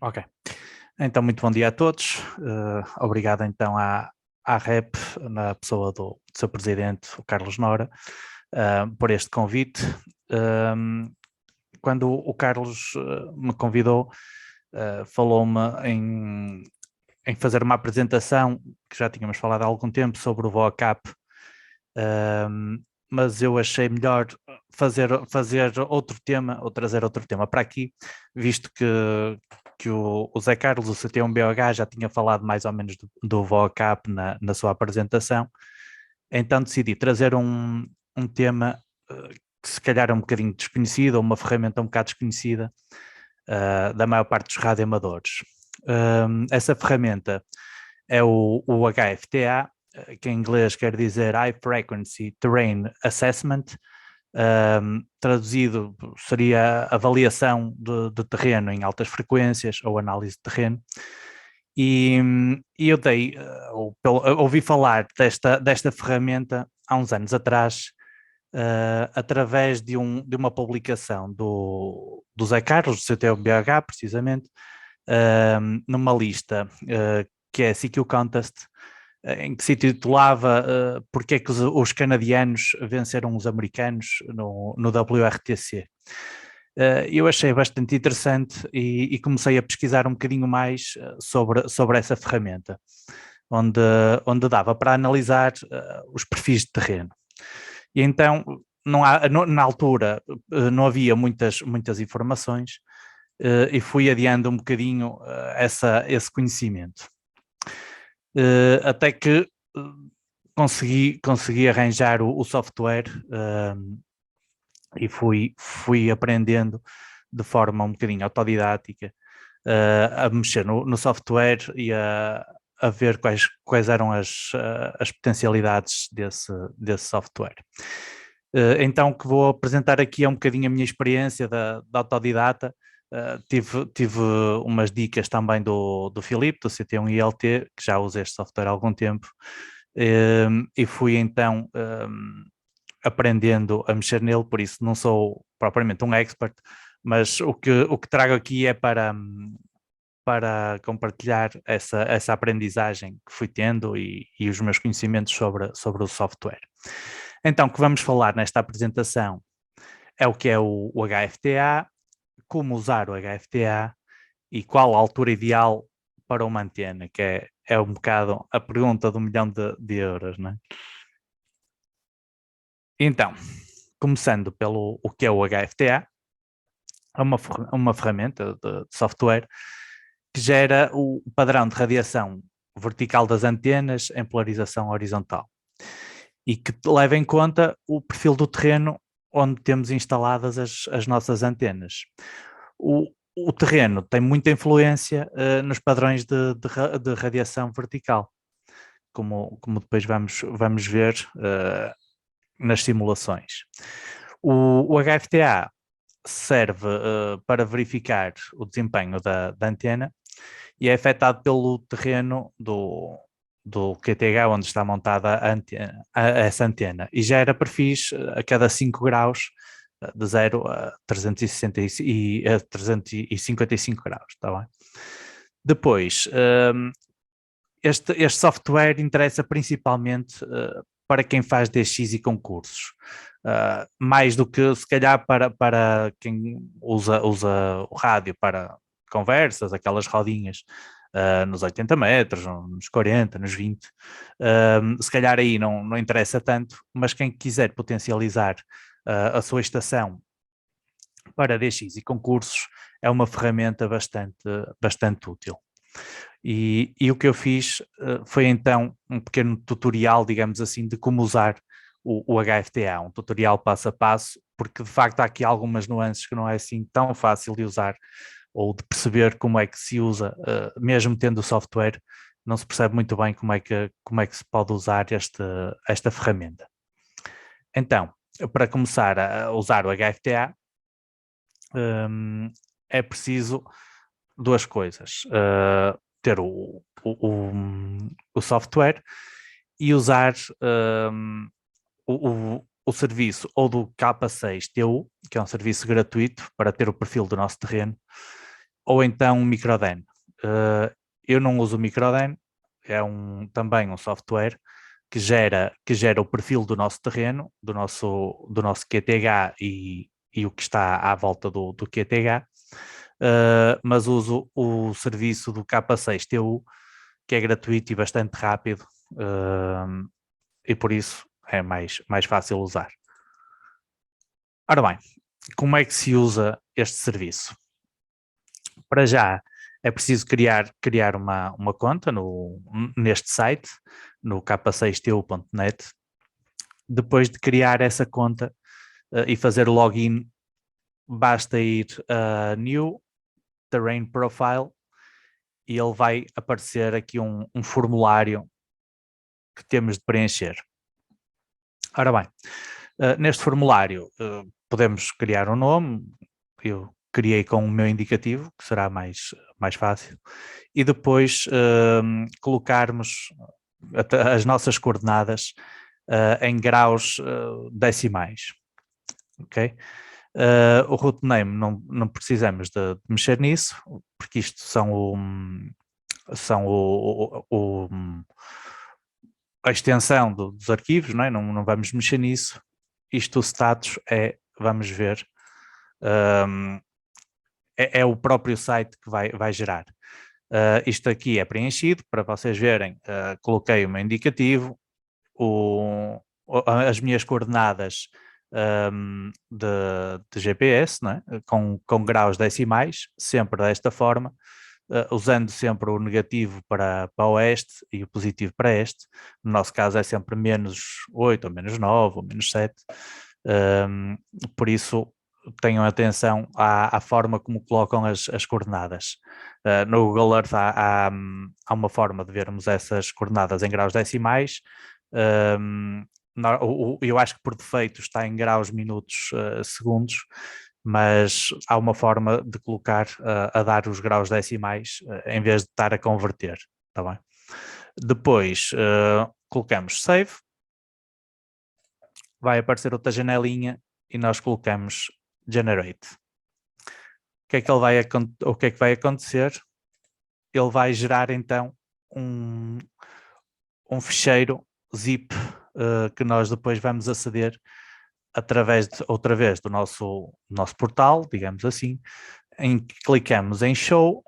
Ok. Então, muito bom dia a todos. Obrigado então à REP, na pessoa do seu presidente, o Carlos Nora, por este convite. Quando o Carlos me convidou, falou-me em fazer uma apresentação, que já tínhamos falado há algum tempo, sobre o VOACAP, mas eu achei melhor fazer outro tema, ou trazer outro tema para aqui, visto que o Zé Carlos, o CT1BOH, já tinha falado mais ou menos do VOACAP na sua apresentação. Então decidi trazer um tema que se calhar é um bocadinho desconhecido, ou uma ferramenta um bocado desconhecida da maior parte dos radioamadores. Essa ferramenta é o HFTA, que em inglês quer dizer High Frequency Terrain Assessment. Traduzido seria avaliação de terreno em altas frequências ou análise de terreno. E eu ouvi falar desta ferramenta há uns anos atrás, através de uma publicação do Zé Carlos, do CTBH, precisamente, numa lista que é a CQ Contest, em que se titulava Porque é que os canadianos venceram os americanos no WRTC. Eu achei bastante interessante e comecei a pesquisar um bocadinho mais sobre essa ferramenta, onde dava para analisar os perfis de terreno. E então, na altura, não havia muitas informações e fui adiando um bocadinho esse conhecimento. Até que consegui arranjar o software e fui aprendendo de forma um bocadinho autodidática a mexer no software e a ver quais eram as potencialidades desse software. Então o que vou apresentar aqui é um bocadinho a minha experiência da autodidata. Tive umas dicas também do Filipe, do CT1ILT, que já usa este software há algum tempo, e fui então aprendendo a mexer nele, por isso não sou propriamente um expert, mas o que trago aqui é para compartilhar essa aprendizagem que fui tendo e os meus conhecimentos sobre o software. Então, o que vamos falar nesta apresentação é o que é o HFTA, como usar o HFTA e qual a altura ideal para uma antena, que é um bocado a pergunta do milhão de euros, não é? Então, começando pelo o que é o HFTA, é uma ferramenta de software que gera o padrão de radiação vertical das antenas em polarização horizontal e que leva em conta o perfil do terreno onde temos instaladas as nossas antenas. O terreno tem muita influência nos padrões de radiação vertical, como depois vamos ver nas simulações. O HFTA serve para verificar o desempenho da antena e é afetado pelo terreno do QTH onde está montada essa antena e gera perfis a cada 5 graus, de 0 a 355 graus, está bem? Depois, este software interessa principalmente para quem faz DX e concursos, mais do que se calhar para quem usa o rádio para conversas, aquelas rodinhas nos 80 metros, nos 40, nos 20, se calhar aí não interessa tanto, mas quem quiser potencializar a sua estação para DX e concursos é uma ferramenta bastante útil. E o que eu fiz foi então um pequeno tutorial, digamos assim, de como usar o HFTA, um tutorial passo a passo, porque de facto há aqui algumas nuances que não é assim tão fácil de usar ou de perceber como é que se usa, mesmo tendo o software, não se percebe muito bem como é que se pode usar esta ferramenta. Então, para começar a usar o HFTA, é preciso duas coisas. Ter o software e usar o serviço ou do K6TU, que é um serviço gratuito para ter o perfil do nosso terreno, ou então um Microden. Eu não uso o Microden, é também um software que gera o perfil do nosso terreno, do nosso QTH e o que está à volta do QTH, mas uso o serviço do K6TU, que é gratuito e bastante rápido, e por isso é mais fácil usar. Ora bem, como é que se usa este serviço? Para já é preciso criar uma conta neste site, no k6tu.net. Depois de criar essa conta e fazer o login, basta ir a New Terrain Profile e ele vai aparecer aqui um formulário que temos de preencher. Ora bem, neste formulário podemos criar um nome, eu criei com o meu indicativo, que será mais fácil, e depois colocarmos as nossas coordenadas em graus decimais, ok? O root name não precisamos de mexer nisso, porque isto são a extensão dos arquivos, não é? Não vamos mexer nisso. Isto, o status, vamos ver, é o próprio site que vai gerar. Isto aqui é preenchido, para vocês verem, coloquei o meu indicativo, as minhas coordenadas de GPS, não é? com graus decimais, sempre desta forma, usando sempre o negativo para oeste e o positivo para este. No nosso caso é sempre -8, ou -9, ou -7. Por isso, tenham atenção à forma como colocam as coordenadas. No Google Earth há uma forma de vermos essas coordenadas em graus decimais. Eu acho que por defeito está em graus, minutos, segundos, mas há uma forma de colocar a dar os graus decimais em vez de estar a converter, tá bem? Depois colocamos Save, vai aparecer outra janelinha e nós colocamos Generate. O que é que vai acontecer? Ele vai gerar então um ficheiro zip que nós depois vamos aceder outra vez do nosso portal, digamos assim, em que clicamos em Show,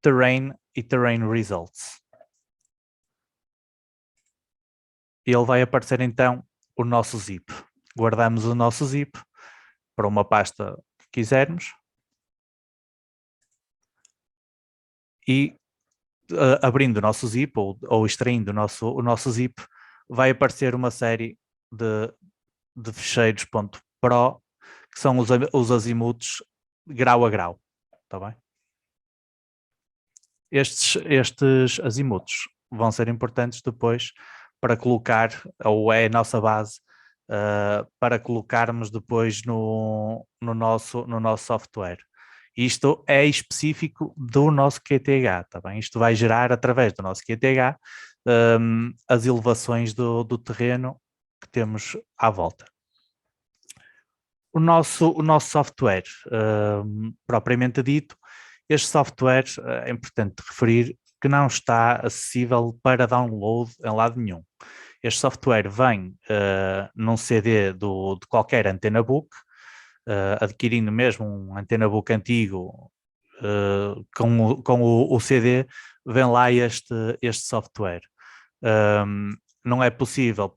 Terrain e Terrain Results. E ele vai aparecer então o nosso zip. Guardamos o nosso zip para uma pasta que quisermos e abrindo o nosso zip ou extraindo o nosso zip, vai aparecer uma série de ficheiros .pro, que são os azimuths grau a grau, está bem? Estes azimuths vão ser importantes depois para colocar, ou é a nossa base, para colocarmos depois no nosso software. Isto é específico do nosso QTH, tá bem? Isto vai gerar, através do nosso QTH, as elevações do terreno que temos à volta. O nosso software, propriamente dito, este software é importante referir que não está acessível para download em lado nenhum. Este software vem num CD de qualquer Antenna Book, adquirindo mesmo um Antenna Book antigo com o CD, vem lá este software. Não é possível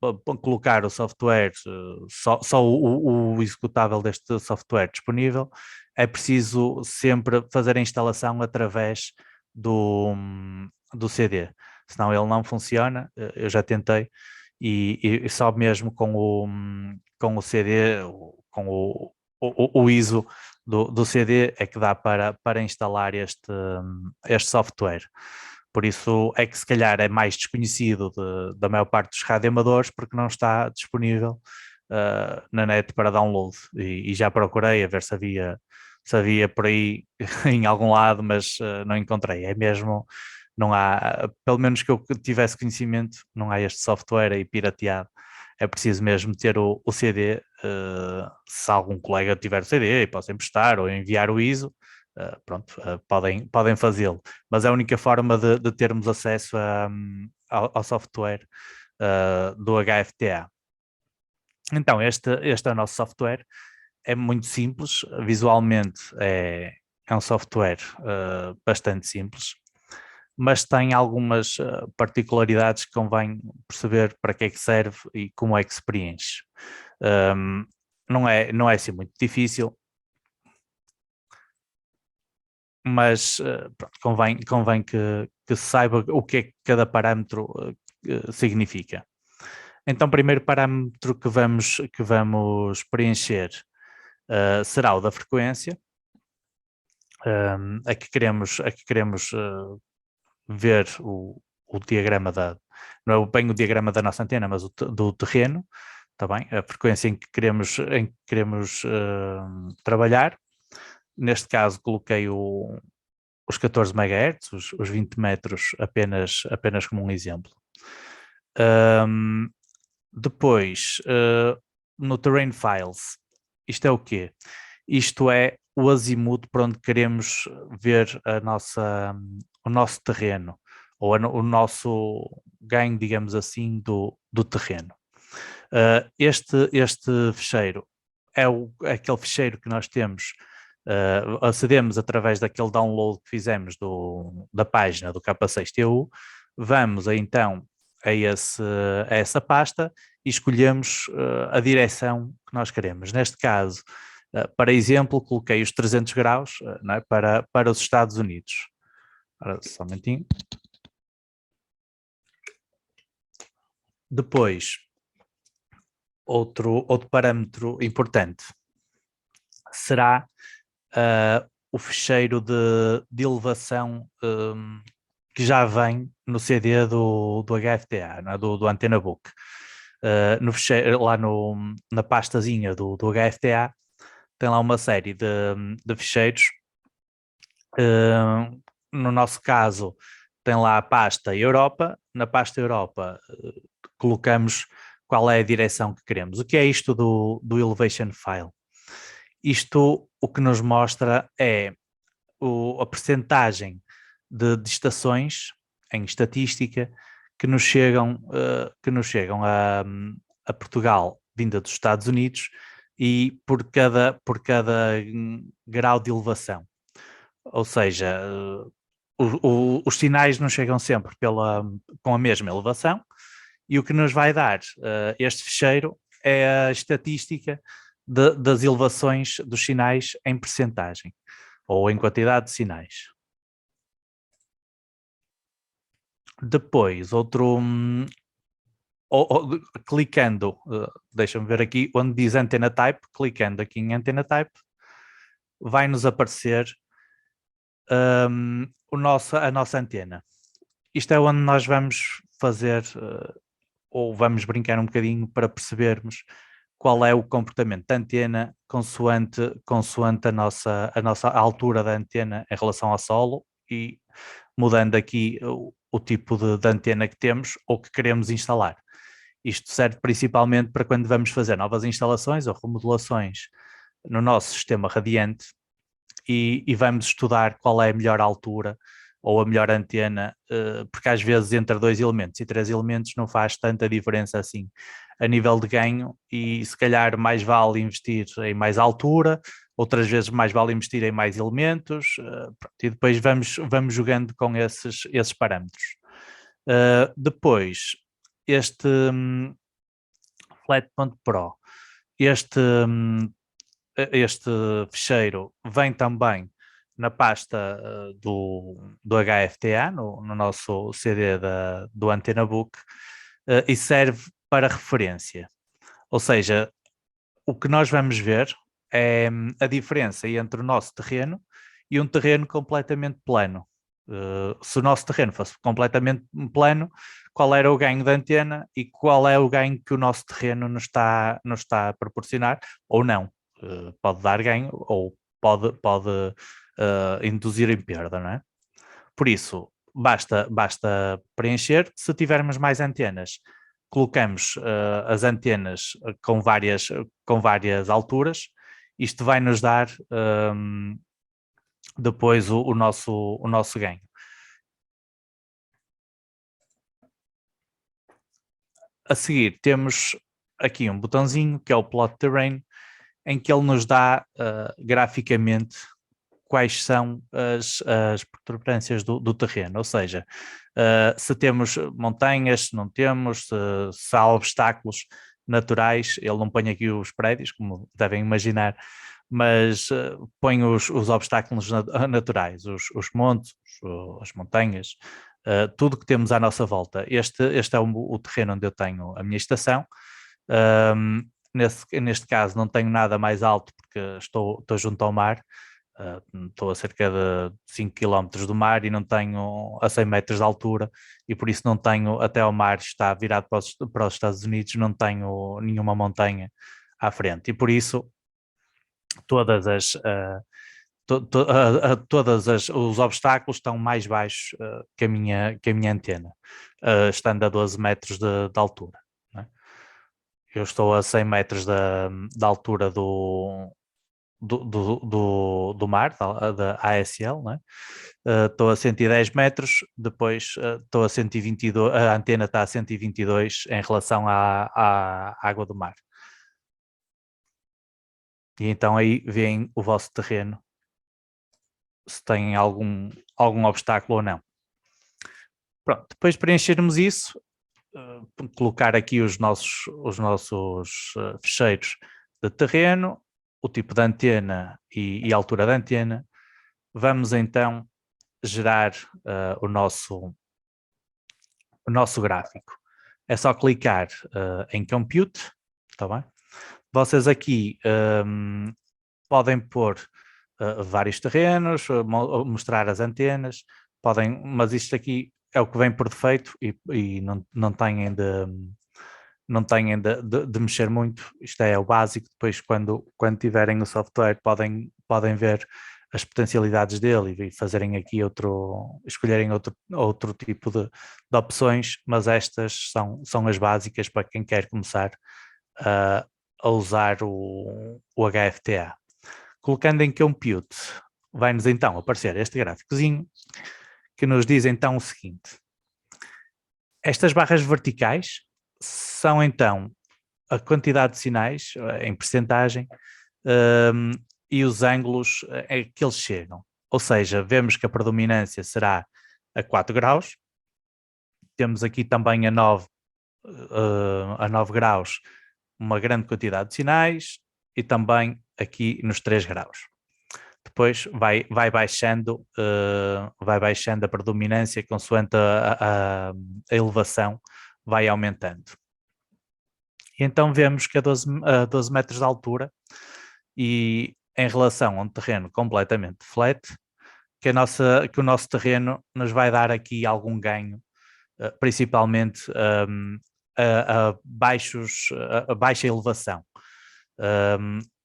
colocar o software, só o executável deste software disponível. É preciso sempre fazer a instalação através do CD, senão ele não funciona. Eu já tentei e só mesmo com o CD, com o ISO do CD é que dá para instalar este software. Por isso é que se calhar é mais desconhecido da maior parte dos radioamadores, porque não está disponível na net para download. E já procurei a ver se havia por aí em algum lado, mas não encontrei. É mesmo, não há, pelo menos que eu tivesse conhecimento, não há este software aí pirateado. É preciso mesmo ter o CD, se algum colega tiver o CD e possa emprestar ou enviar o ISO, podem fazê-lo, mas é a única forma de termos acesso ao software do HFTA. Então, este é o nosso software, é muito simples, visualmente é um software bastante simples, mas tem algumas particularidades que convém perceber para que é que serve e como é que se preenche. Não é assim muito difícil, mas pronto, convém que se saiba o que é que cada parâmetro significa. Então, o primeiro parâmetro que vamos preencher será o da frequência. Aqui queremos ver o diagrama não é bem o diagrama da nossa antena, mas do terreno, tá bem? A frequência em que queremos trabalhar. Neste caso coloquei os 14 MHz, os 20 metros apenas como um exemplo. Depois, no Terrain Files, isto é o quê? Isto é o azimuth para onde queremos ver o nosso terreno, ou o nosso ganho, digamos assim, do terreno. Este ficheiro é aquele ficheiro que nós temos, acedemos através daquele download que fizemos da página do K6TU, vamos então a essa pasta e escolhemos a direção que nós queremos. Neste caso, para exemplo, coloquei os 300 graus não é? para os Estados Unidos. Ora, só um momentinho. Depois, outro parâmetro importante será o ficheiro de elevação que já vem no CD do HFTA, não é? do Antenna Book. No ficheiro, lá na pastazinha do HFTA, tem lá uma série de ficheiros. No nosso caso, tem lá a pasta Europa. Na pasta Europa, colocamos qual é a direção que queremos. O que é isto do Elevation File? Isto o que nos mostra é a percentagem de estações em estatística que nos chegam a Portugal vinda dos Estados Unidos e por cada grau de elevação. Ou seja, os sinais não chegam sempre com a mesma elevação, e o que nos vai dar este ficheiro é a estatística das elevações dos sinais em percentagem ou em quantidade de sinais. Depois, clicando, deixa-me ver aqui, onde diz Antenna Type, clicando aqui em Antenna Type, vai-nos aparecer a nossa antena. Isto é onde nós vamos fazer, ou vamos brincar um bocadinho para percebermos qual é o comportamento da antena consoante a nossa altura da antena em relação ao solo, e mudando aqui o tipo de antena que temos ou que queremos instalar. Isto serve principalmente para quando vamos fazer novas instalações ou remodelações no nosso sistema radiante e vamos estudar qual é a melhor altura ou a melhor antena, porque às vezes entre 2 elementos e 3 elementos não faz tanta diferença assim a nível de ganho, e se calhar mais vale investir em mais altura, outras vezes mais vale investir em mais elementos, e depois vamos jogando com esses parâmetros. Depois, este Flat.pro, este ficheiro vem também na pasta do HFTA, no nosso CD do Antenna Book, e serve para referência. Ou seja, o que nós vamos ver é a diferença entre o nosso terreno e um terreno completamente plano. Se o nosso terreno fosse completamente plano, qual era o ganho da antena e qual é o ganho que o nosso terreno nos está a proporcionar, ou não. Pode dar ganho ou pode induzir em perda, não é? Por isso, basta preencher. Se tivermos mais antenas, colocamos as antenas com várias alturas. Isto vai nos dar depois o nosso ganho. A seguir temos aqui um botãozinho que é o Plot Terrain, em que ele nos dá graficamente quais são as protuberâncias do terreno, ou seja, se temos montanhas, se não temos, se há obstáculos naturais, ele não põe aqui os prédios, como devem imaginar, mas põe os obstáculos naturais, os montes, as montanhas, tudo que temos à nossa volta. Este é o terreno onde eu tenho a minha estação. Neste caso não tenho nada mais alto porque estou junto ao mar. Estou a cerca de 5 km do mar e não tenho a 100 metros de altura, e por isso não tenho, até ao mar está virado para os Estados Unidos, não tenho nenhuma montanha à frente, e por isso todas as, os obstáculos estão mais baixos que a minha antena, estando a 12 metros de altura, né? Eu estou a 100 metros da altura do mar, da ASL, né? Estou a 110 metros, depois estou a 122, a antena está a 122 em relação à água do mar. E então aí veem o vosso terreno, se tem algum obstáculo ou não. Pronto, depois de preenchermos isso, colocar aqui os nossos ficheiros de terreno, o tipo de antena e a altura da antena, vamos então gerar o nosso gráfico. É só clicar em Compute, está bem? Vocês aqui podem pôr vários terrenos, mostrar as antenas, mas isto aqui é o que vem por defeito e não têm de mexer muito. Isto é o básico. Depois, quando tiverem o software, podem ver as potencialidades dele e fazerem aqui escolherem outro tipo de opções, mas estas são as básicas para quem quer começar a usar o HFTA. Colocando em Compute, vai-nos então aparecer este gráficozinho que nos diz então o seguinte: estas barras verticais são então a quantidade de sinais em percentagem e os ângulos que eles chegam. Ou seja, vemos que a predominância será a 4 graus, temos aqui também a 9 graus uma grande quantidade de sinais, e também aqui nos 3 graus. Depois vai baixando a predominância consoante a elevação vai aumentando. E então vemos que a 12 metros de altura, e em relação a um terreno completamente flat, que o nosso terreno nos vai dar aqui algum ganho, principalmente a baixa elevação.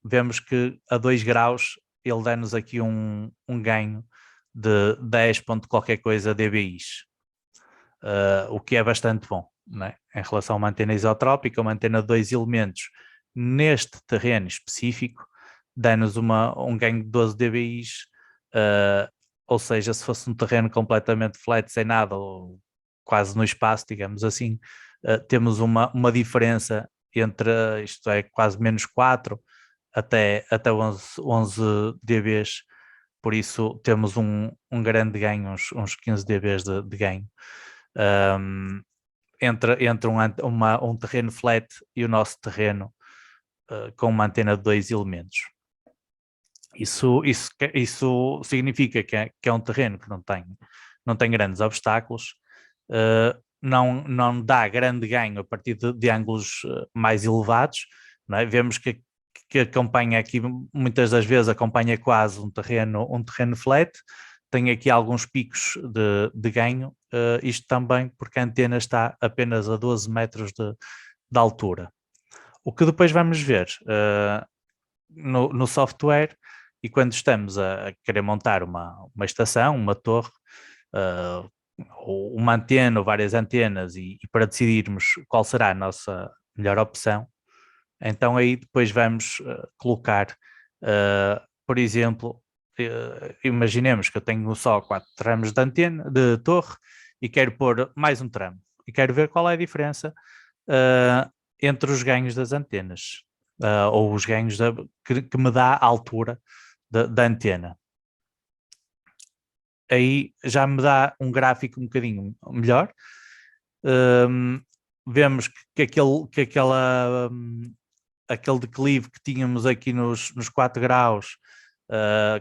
Vemos que a 2 graus ele dá-nos aqui um ganho de 10 ponto qualquer coisa dBis, o que é bastante bom, não é? Em relação a uma antena isotrópica, uma antena de 2 elementos neste terreno específico dá-nos um ganho de 12 dBis, ou seja, se fosse um terreno completamente flat, sem nada, ou quase no espaço, digamos assim, temos uma diferença entre, isto é, quase menos 4 até 11 dBs, por isso temos um grande ganho, uns 15 dBs de ganho, entre um terreno flat e o nosso terreno com uma antena de 2 elementos. Isso significa que é um terreno que não tem grandes obstáculos, não dá grande ganho a partir de ângulos mais elevados, não é? Vemos que acompanha aqui, muitas das vezes acompanha quase um terreno flat, tem aqui alguns picos de ganho, isto também porque a antena está apenas a 12 metros de altura. O que depois vamos ver no software, e quando estamos a querer montar uma estação, uma torre, ou uma antena ou várias antenas, e para decidirmos qual será a nossa melhor opção, então aí depois vamos colocar, por exemplo, imaginemos que eu tenho só 4 tramos de antena, de torre, e quero pôr mais um tramo. E quero ver qual é a diferença entre os ganhos das antenas, ou os ganhos que me dá a altura da antena. Aí já me dá um gráfico um bocadinho melhor. Vemos que aquele declive que tínhamos aqui nos 4 graus,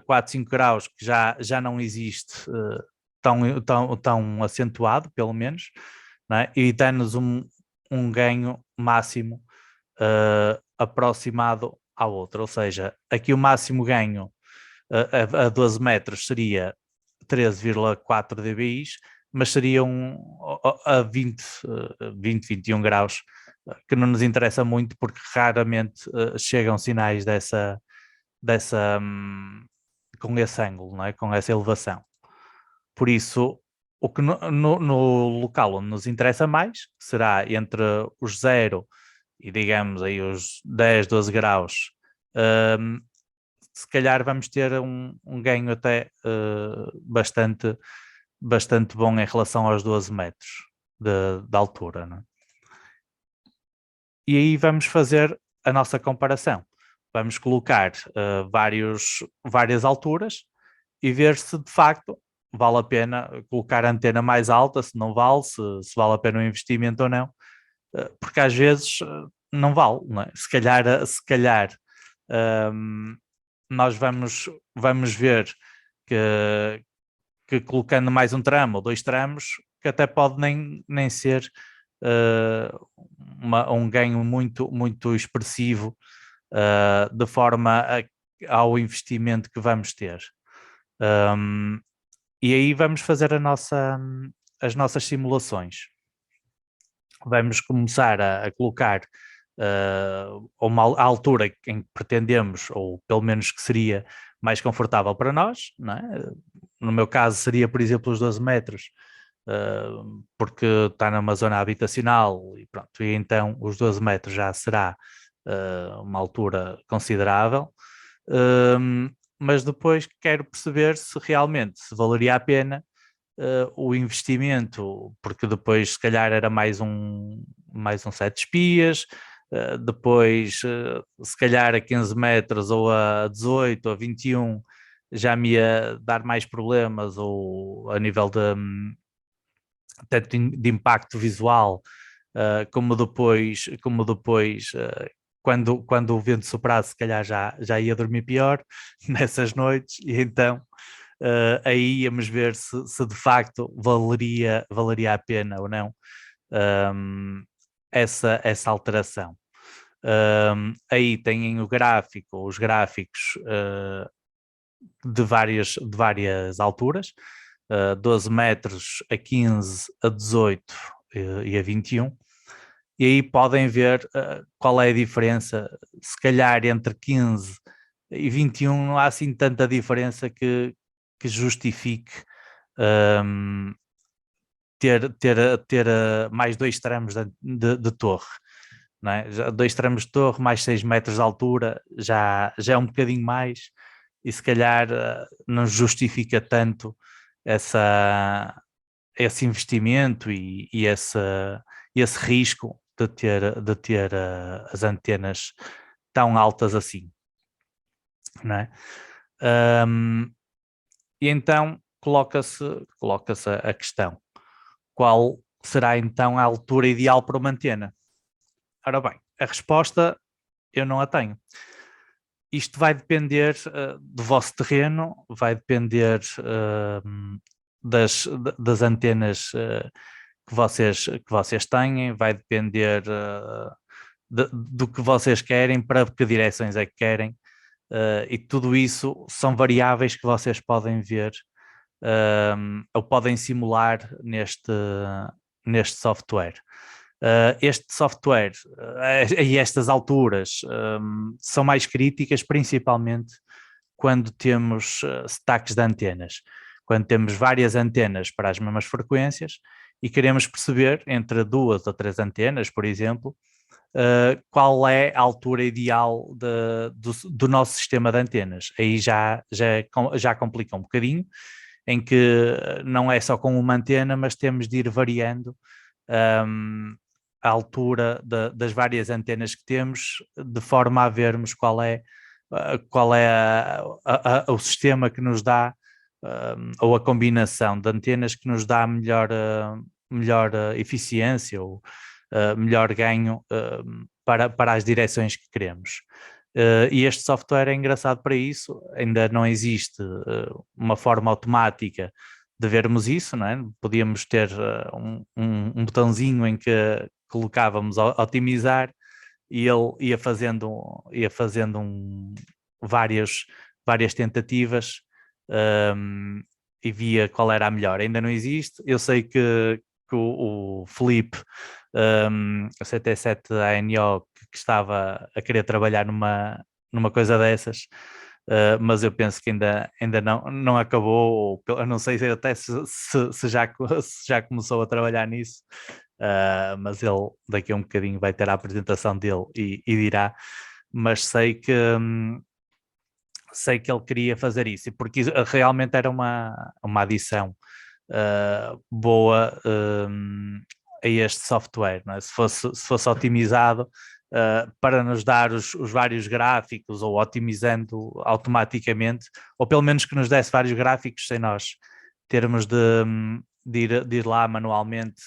4, 5 graus, que já não existe tão acentuado, pelo menos, não é? E dá-nos um ganho máximo aproximado ao outro. Ou seja, aqui o máximo ganho a 12 metros seria 13,4 dBi, mas seriam a 20, 21 graus, que não nos interessa muito porque raramente chegam sinais com esse ângulo, não é? Com essa elevação. Por isso, o que no local onde nos interessa mais será entre os 0 e digamos aí os 10, 12 graus, se calhar vamos ter um ganho até bastante bom em relação aos 12 metros de altura, não é? E aí vamos fazer a nossa comparação. Vamos colocar várias alturas e ver se de facto vale a pena colocar a antena mais alta, se não vale, se vale a pena o investimento ou não, porque às vezes não vale, não é? Se calhar nós vamos ver que colocando mais um tramo ou 2 tramos, que até pode nem ser um ganho muito expressivo de forma ao investimento que vamos ter. E aí vamos fazer as nossas simulações. Vamos começar a colocar uma altura em que pretendemos, ou pelo menos que seria mais confortável para nós, não é? No meu caso seria, por exemplo, os 12 metros, porque está numa zona habitacional e pronto, e então os 12 metros já será uma altura considerável, mas depois quero perceber se realmente se valeria a pena o investimento, porque depois se calhar era mais um set de espias, depois se calhar a 15 metros ou a 18 ou a 21 já me ia dar mais problemas, ou a nível tanto de impacto visual, como depois quando o vento soprasse, se calhar já ia dormir pior nessas noites, e então aí íamos ver se de facto valeria a pena ou não essa alteração. Aí têm os gráficos de várias alturas, 12 metros, a 15, a 18 e a 21, e aí podem ver qual é a diferença. Se calhar entre 15 e 21 não há assim tanta diferença que justifique ter mais 2 tramos de torre, não é? 2 tramos de torre mais 6 metros de altura já é um bocadinho mais, e se calhar não justifica tanto esse investimento e esse risco de ter as antenas tão altas assim, não é? E então coloca-se a questão: qual será então a altura ideal para uma antena? Ora bem, a resposta eu não a tenho. Isto vai depender do vosso terreno, vai depender das antenas que vocês têm, vai depender do que vocês querem, para que direções é que querem, e tudo isso são variáveis que vocês podem ver ou podem simular neste software. Este software, a estas alturas, são mais críticas, principalmente quando temos stacks de antenas, quando temos várias antenas para as mesmas frequências e queremos perceber entre 2 ou 3 antenas, por exemplo, qual é a altura ideal do nosso sistema de antenas. Aí já complica um bocadinho, em que não é só com uma antena, mas temos de ir variando a altura das várias antenas que temos, de forma a vermos qual é o sistema que nos dá, ou a combinação de antenas que nos dá melhor eficiência ou melhor ganho para as direções que queremos. E este software é engraçado para isso, ainda não existe uma forma automática de vermos isso, não é? Podíamos ter um botãozinho em que colocávamos otimizar e ele ia fazendo várias tentativas um, e via qual era a melhor. Ainda não existe. Eu sei que o Felipe, o CT7ANO, que estava a querer trabalhar numa coisa dessas, mas eu penso que ainda não acabou, ou eu não sei até se já começou a trabalhar nisso, mas ele daqui a um bocadinho vai ter a apresentação dele e dirá, mas sei que ele queria fazer isso, porque realmente era uma adição boa a este software, não é? Se fosse otimizado para nos dar os vários gráficos, ou otimizando automaticamente, ou pelo menos que nos desse vários gráficos sem nós termos de ir lá manualmente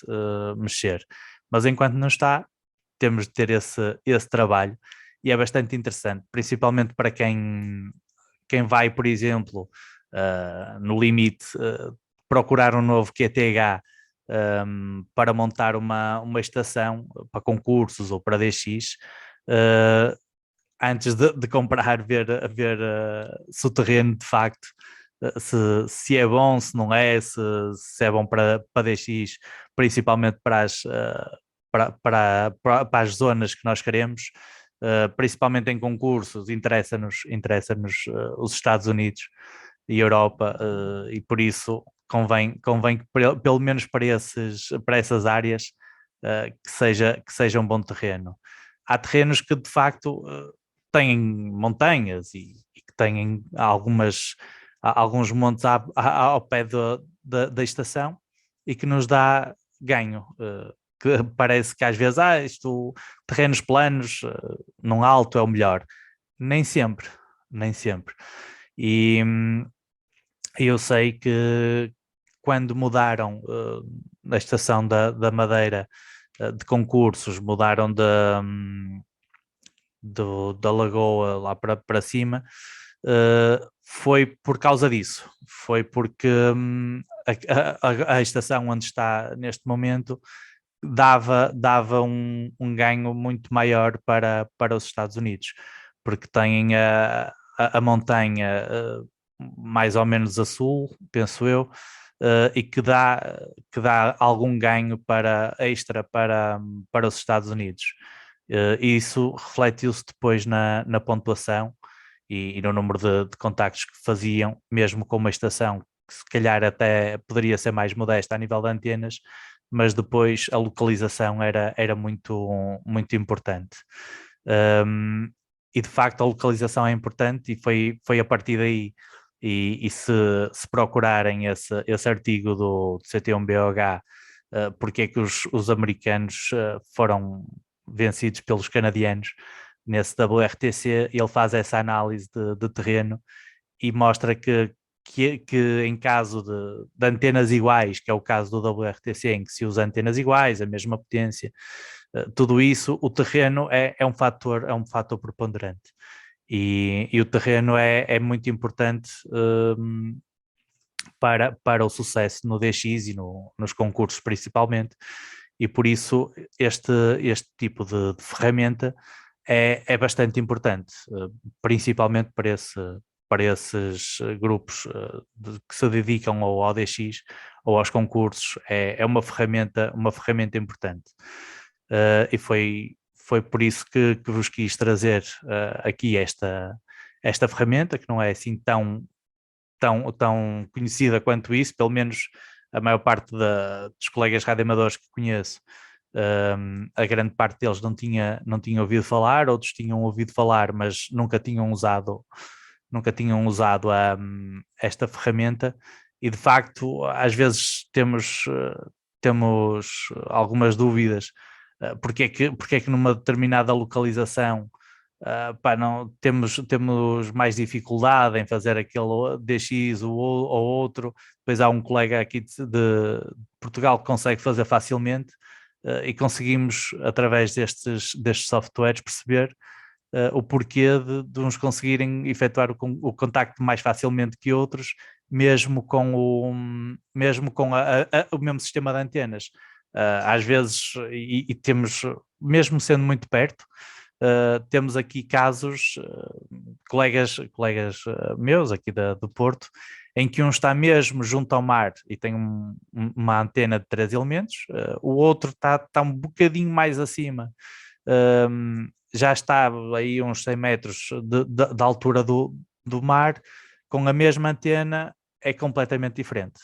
mexer. Mas enquanto não está, temos de ter esse trabalho, e é bastante interessante, principalmente para quem vai, por exemplo, no limite, procurar um novo QTH para montar uma estação para concursos ou para DX, antes de comprar, ver se o terreno de facto se é bom, se não é, se é bom para DX, principalmente para as zonas que nós queremos. Principalmente em concursos, interessa-nos os Estados Unidos e Europa, e por isso convém que pelo menos para essas áreas que seja um bom terreno. Há terrenos que de facto têm montanhas e que têm alguns montes ao pé da estação, e que nos dá ganho. Que parece que às vezes terrenos planos, num alto é o melhor. Nem sempre, nem sempre. E eu sei que quando mudaram a estação da Madeira de concursos, mudaram da Lagoa lá para cima, foi por causa disso. Foi porque a estação onde está neste momento dava um ganho muito maior para os Estados Unidos, porque têm a montanha mais ou menos a sul, penso eu, e que dá algum ganho extra para os Estados Unidos. E isso refletiu-se depois na pontuação e no número de contactos que faziam, mesmo com uma estação que se calhar até poderia ser mais modesta a nível de antenas, mas depois a localização era muito, muito importante. E de facto a localização é importante, e foi a partir daí, e se procurarem esse artigo do CT1BOH, porque é que os americanos foram vencidos pelos canadianos nesse WRTC, ele faz essa análise de terreno e mostra que em caso de antenas iguais, que é o caso do WRTC, em que se usa antenas iguais, a mesma potência, tudo isso, o terreno é um fator preponderante. E o terreno é muito importante para o sucesso no DX e nos concursos principalmente, e por isso este tipo de ferramenta é bastante importante, principalmente para esses grupos que se dedicam ao ODX ou aos concursos. É uma ferramenta importante. E foi por isso que vos quis trazer aqui esta ferramenta, que não é assim tão conhecida quanto isso, pelo menos a maior parte dos colegas radioamadores que conheço A grande parte deles não tinha ouvido falar, outros tinham ouvido falar, mas nunca tinham usado esta ferramenta, e de facto às vezes temos algumas dúvidas, porque é que numa determinada localização pá, não, temos mais dificuldade em fazer aquele DX ou outro. Depois há um colega aqui de Portugal que consegue fazer facilmente, e conseguimos, através destes softwares, perceber o porquê de uns conseguirem efetuar o contacto mais facilmente que outros, mesmo com o mesmo sistema de antenas. Às vezes, e temos, mesmo sendo muito perto, temos aqui casos, colegas meus aqui do Porto, em que um está mesmo junto ao mar e tem uma antena de 3 elementos, o outro está um bocadinho mais acima, já está aí uns 100 metros de altura do mar, com a mesma antena. É completamente diferente.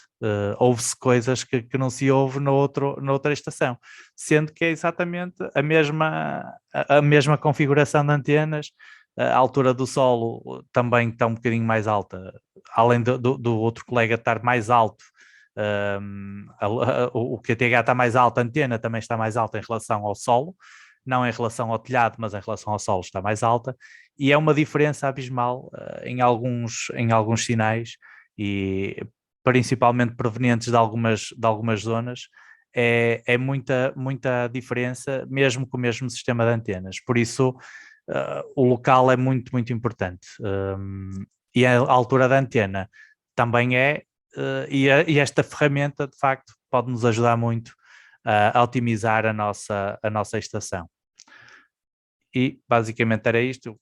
Ouve-se coisas que não se ouve na outra estação, sendo que é exatamente a mesma configuração de antenas. A altura do solo também está um bocadinho mais alta, além do outro colega estar mais alto. O QTH está mais alto, a antena também está mais alta em relação ao solo, não em relação ao telhado, mas em relação ao solo está mais alta, e é uma diferença abismal em alguns sinais, e principalmente provenientes de algumas zonas. É muita diferença, mesmo com o mesmo sistema de antenas. Por isso, o local é muito importante. E a altura da antena também é, e esta ferramenta, de facto, pode nos ajudar muito a otimizar a nossa estação. E basicamente era isto.